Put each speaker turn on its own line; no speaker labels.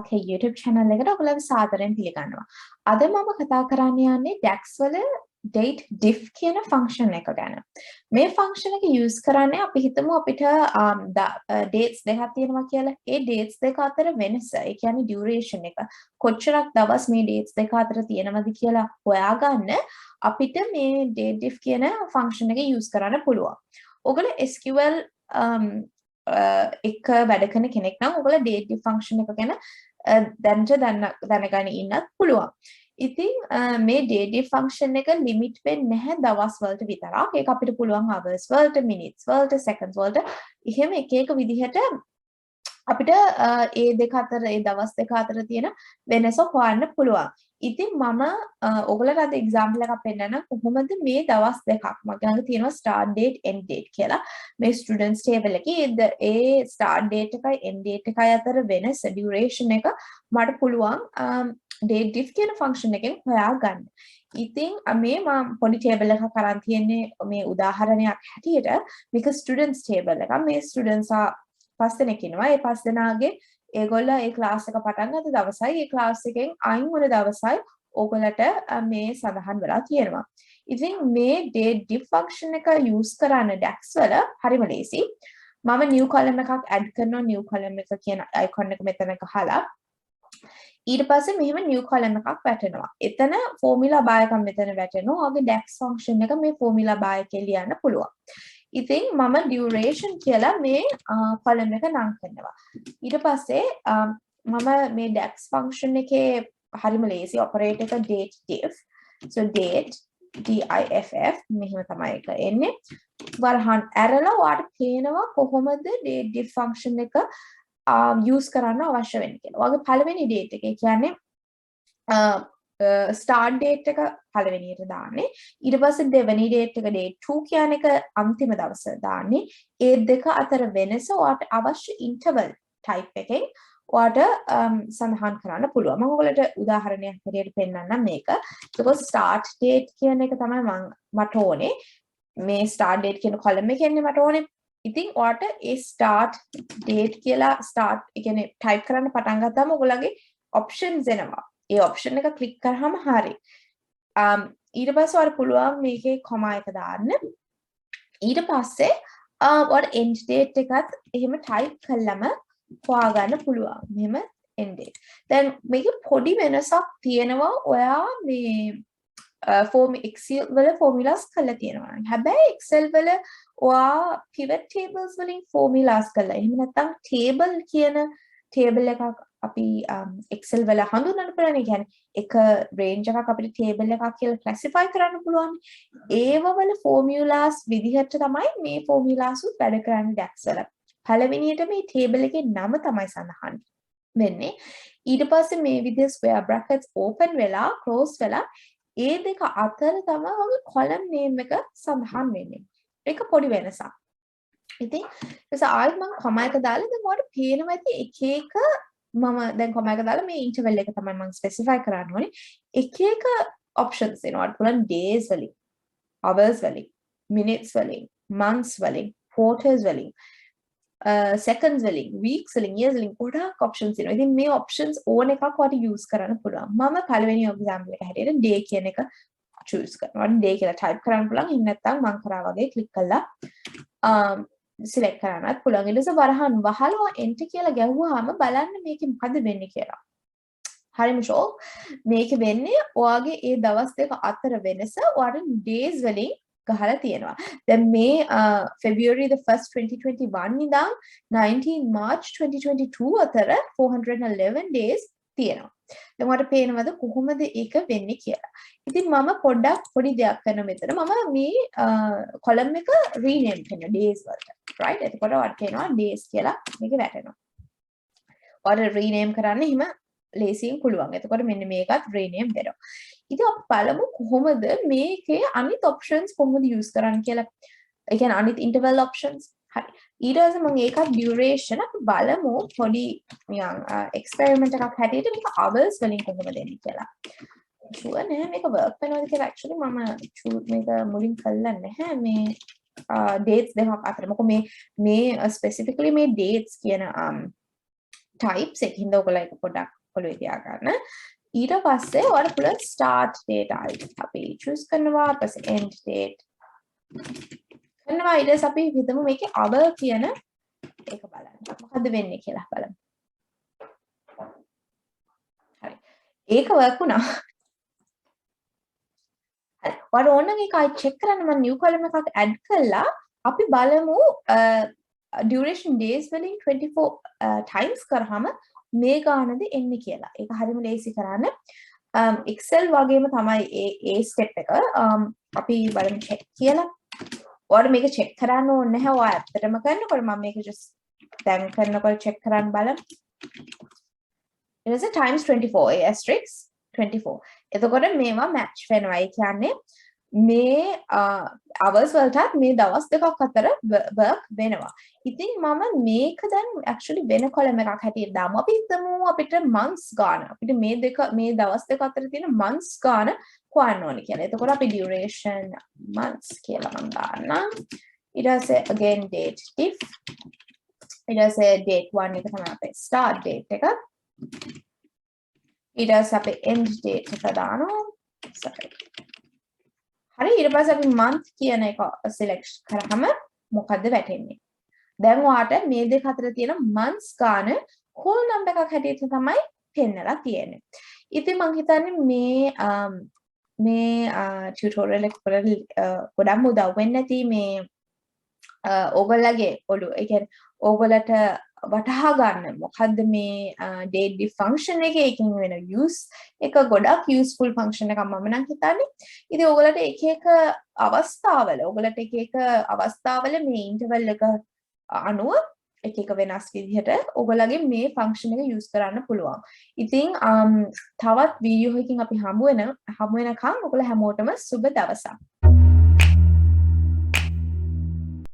Okay, YouTube channel එකට ඔයගොල්ලෝ සාදරයෙන් පිළිගන්නවා. අද මම කතා කරන්න යන්නේ Dax වල date diff කියන function එක ගැන. මේ function එක use කරන්නේ අපි හිතමු අපිට dates දෙකක් තියෙනවා කියලා. ඒ dates දෙක අතර වෙනස, ඒ කියන්නේ duration එක කොච්චරක් දවස් මේ dates දෙක අතර තියෙනවද කියලා හොයාගන්න අපිට මේ date diff කියන function එක use කරන්න පුළුවන්. ඔයගොල්ලෝ SQL එක වැඩ කරන කෙනෙක් නම් ඔයගොල්ලෝ date diff function එක ගැන දැනගෙන ඉන්නත් පුළුවන්. ඉතින් මේ date diff function එක limit වෙන්නේ නැහැ දවස් වලට විතරක්. ඒක අපිට පුළුවන් hours වලට, minutes වලට, seconds වලට එහෙම එක එක විදිහට අපිට ඒ දෙක අතර ඒ දවස් දෙක අතර තියෙන වෙනස හොයන්න පුළුවන්. ඉතින් මම ඔයගලට අද example එකක් පෙන්නන්න කොහොමද මේ දවස් දෙකක් මගේ ළඟ තියෙනවා start date end date කියලා. මේ students table එකේ ඒ start date එකයි end date එකයි අතර වෙනස duration එක මට පුළුවන් date diff කියන function එකෙන් හොයාගන්න. ඉතින් මේ මම පොඩි table එකක් අරන් තියෙන්නේ මේ උදාහරණයක් හැටියට මේක students table එකක්. මේ students පස් දෙනෙක් ඉන්නවා. ඒ පස් දෙනාගේ ඒගොල්ලෝ ඒ ක්ලාස් එක පටන් ගත්ත දවසයි ඒ ක්ලාස් එකෙන් අයින් වුණ දවසයි ඕගොල්ලන්ට මේ සඳහන් වෙලා තියෙනවා. ඉතින් මේ date diff function එක use කරන්න Dax වල හරිම ලේසි. මම new column එකක් add කරනවා. new column එක කියන icon එක මෙතන ගහලා ඊට පස්සේ මෙහෙම new column එකක් වැටෙනවා. එතන formula bar එකක් මෙතන වැටෙනවා. ඔගේ Dax function එක මේ formula bar එකේ ලියන්න පුළුවන්. ඉතින් මම duration කියලා මේ column එක නම් කරනවා. ඊට පස්සේ මම මේ Dax function එකේ හරිම ලේසි operator එක date diff. So date diff මෙහෙම තමයි එක එන්නේ. වරහන් ඇරලා ඔයාලට පේනවා කොහොමද date diff function එක use කරන්න අවශ්‍ය වෙන්නේ කියලා. ඔයාගේ පළවෙනි date එක කියන්නේ start date එක පළවෙනියට දාන්නේ. ඊට පස්සේ දෙවෙනි date එක date 2 කියන එක අන්තිම දවස දාන්නේ. ඒ දෙක අතර වෙනස ඔයාට අවශ්‍ය interval type එකෙන් ඔයාට සඳහන් කරන්න පුළුවන්. මම ඔයාලට උදාහරණයක් විදිහට පෙන්නන්නම් මේක. ඒක start date කියන එක තමයි මට ඕනේ. මේ start date කියන column එකේ ඉන්නේ මට ඕනේ. ඉතින් ඔයාට ඒ start date කියලා start ඒ කියන්නේ type කරන්න පටන් ගත්තාම ඔයගොල්ලන්ගේ options එනවා. ඒ option එක click කරාම හරි. ඊට පස්සේ ඔයාලට පුළුවන් මේකේ comma එක දාන්න. ඊට පස්සේ ඔයාලට end date එකත් එහෙම type කළාම හොයාගන්න පුළුවන්. මෙහෙම end date. දැන් මේකේ පොඩි වෙනසක් තියෙනවා. ඔයා මේ Excel වල formulas කරලා තියෙනවා. හැබැයි Excel වල ඔයා pivot tables වලින් formulas කරලා. එහෙම නැත්නම් table කියන table එකක් අපි Excel වල හඳුන්වන්න පුළුවන්. ඒ කියන්නේ එක range එකක් අපිට table එකක් කියලා classify කරන්න පුළුවන්. ඒව වල formulas විදිහට තමයි මේ formulas උත් වැඩ කරන්නේ Dax වල. පළවෙනියට මේ table එකේ නම තමයි සඳහන් වෙන්නේ. ඊට පස්සේ මේ විදිහ square brackets open වෙලා close වෙලා ඒ දෙක අතර තමයි ඔගේ column name එක සඳහන් වෙන්නේ. ඒක පොඩි වෙනසක්. ඉතින් ඒක ආයෙත් මම comma එක දාලා දැන් ඔයාලට පේනවා ඇති එක එක මම දැන් comma එක දාලා මේ interval එක තමයි මම specify කරන්න ඕනේ. එක එක options එනවා. ඔයාලට පුළුවන් days වලින්, hours වලින්, minutes වලින්, months වලින්, quarters වලින්, seconds වලින්, weeks වලින්, years වලින් ගොඩාක් options එනවා. ඉතින් මේ options ඕන එකක් ඔයාලට use කරන්න පුළුවන්. මම පළවෙනි example එක හැටියට day කියන එක choose කරනවා. day කියලා type කරන්න පුළුවන්. එහෙම නැත්නම් මම කරා වගේ click කළා select කරන්නත් පුළුවන්. ඊට පස්සේ වරහන් වහලා enter කියලා ගැහුවාම බලන්න මේකේ මොකද වෙන්නේ කියලා. හරිම ෂෝක්. මේකේ වෙන්නේ ඔයාගේ ඒ දවස් දෙක අතර වෙනස ඔයාට days වලින් ගහලා තියෙනවා. දැන් මේ February the 1st 2021 ඉඳන් 19 March 2022 අතර 411 days තියෙනවා. දැන් ඔයාලට පේනවද කොහොමද ඒක වෙන්නේ කියලා. ඉතින් මම පොඩි දෙයක් කරන මෙතන මම මේ column එක rename කරනවා days වලට. right? එතකොට ඔයාලට කියනවා days කියලා මේක වැටෙනවා. ඔයාලට rename කරන්න එහෙම ලේසියෙන් පුළුවන්. එතකොට මෙන්න මේකත් rename වෙනවා. ඉතින් අපි බලමු කොහොමද මේකේ අනිත් options කොහොමද use කරන්න කියලා. ඒ කියන්නේ අනිත් interval options. හරි. ඊට පස්සේ මම ඒකත් duration අපි බලමු පොඩි නිකන් experiment එකක් හැටියට මේක hours වලින් කොහොමද දෙන්නේ කියලා. sure නෑ මේක work වෙනවද කියලා actually මම මේක මුලින් කළා නැහැ මේ dates දෙකක් අතර. මොකද මේ specifically මේ dates කියන types එකකින්ද ඔයගොල්ලෝ ඒක පොඩ්ඩක් ඔළුවේ තියාගන්න. ඊට පස්සේ ඔයාලට පුළුවන් start date අපි choose කරනවා ඊට පස්සේ end date කරනවා ඊට පස්සේ අපි හිතමු මේකේ hour කියන ඒක බලන්න. මොකද්ද වෙන්නේ කියලා බලමු. හරි. ඒක work වුණා. හරි. ඔයාලා ඕන නම් ඒක ආයි check කරන්න මම new column එකක් add කළා. අපි බලමු duration days වලින් 24 times කරාම මේ ගානද එන්නේ කියලා. ඒක හරියම ලේසි කරන්න. Excel වගේම තමයි ඒ step එක. අපි බලමු check කියලා. ඔයාලා මේක check කරන්න ඕනේ නැහැ. ඔයා ඇත්තටම කරනකොට මම මේක just දැන් කරනකොට check කරන්න බලමු. ඊට පස්සේ times 24 asterisk 24. එතකොට මේවා match වෙනවා. ඒ කියන්නේ මේ hours වලටත් මේ දවස් දෙකක් අතර work වෙනවා. ඉතින් මම මේක දැන් actually වෙන column එකක් හැටියට දාමු. අපි හිතමු අපිට months ගාන. අපිට මේ දවස් දෙක අතර තියෙන months ගාන හොයන්න ඕනේ කියලා. එතකොට අපි duration months කියලා මම දාන්නම්. ඊට පස්සේ again date diff. ඊට පස්සේ date 1 එක තමයි අපේ start date එක. ඊට පස්සේ අපි end date එක දානවා. sorry. හරි ඊට පස්සේ අපි month කියන එක select කරාම මොකද්ද වැටෙන්නේ? දැන් ඔයාට මේ දෙක අතර තියෙන months ගාන whole number එකක් හැටියට තමයි පෙන්නලා තියෙන්නේ. ඉතින් මම හිතන්නේ මේ tutorial එක ගොඩක් උදව් වෙන්න ඇති මේ ඕගොල්ලගේ ඔළුව. ඒ කියන්නේ ඕගොල්ලට වටහා ගන්න මොකද්ද මේ date diff function එකේ එකකින් වෙන use එක ගොඩක් useful function එකක් මම නම් හිතන්නේ. ඉතින් ඕගොල්ලට එක එක අවස්ථාවල මේ interval එක අනුව එක එක වෙනස් විදිහට ඕගොල්ලගේ මේ function එක use කරන්න පුළුවන්. ඉතින් තවත් වීඩියෝ එකකින් අපි හමු වෙනකම් ඕගොල්ලෝ හැමෝටම සුබ දවසක්.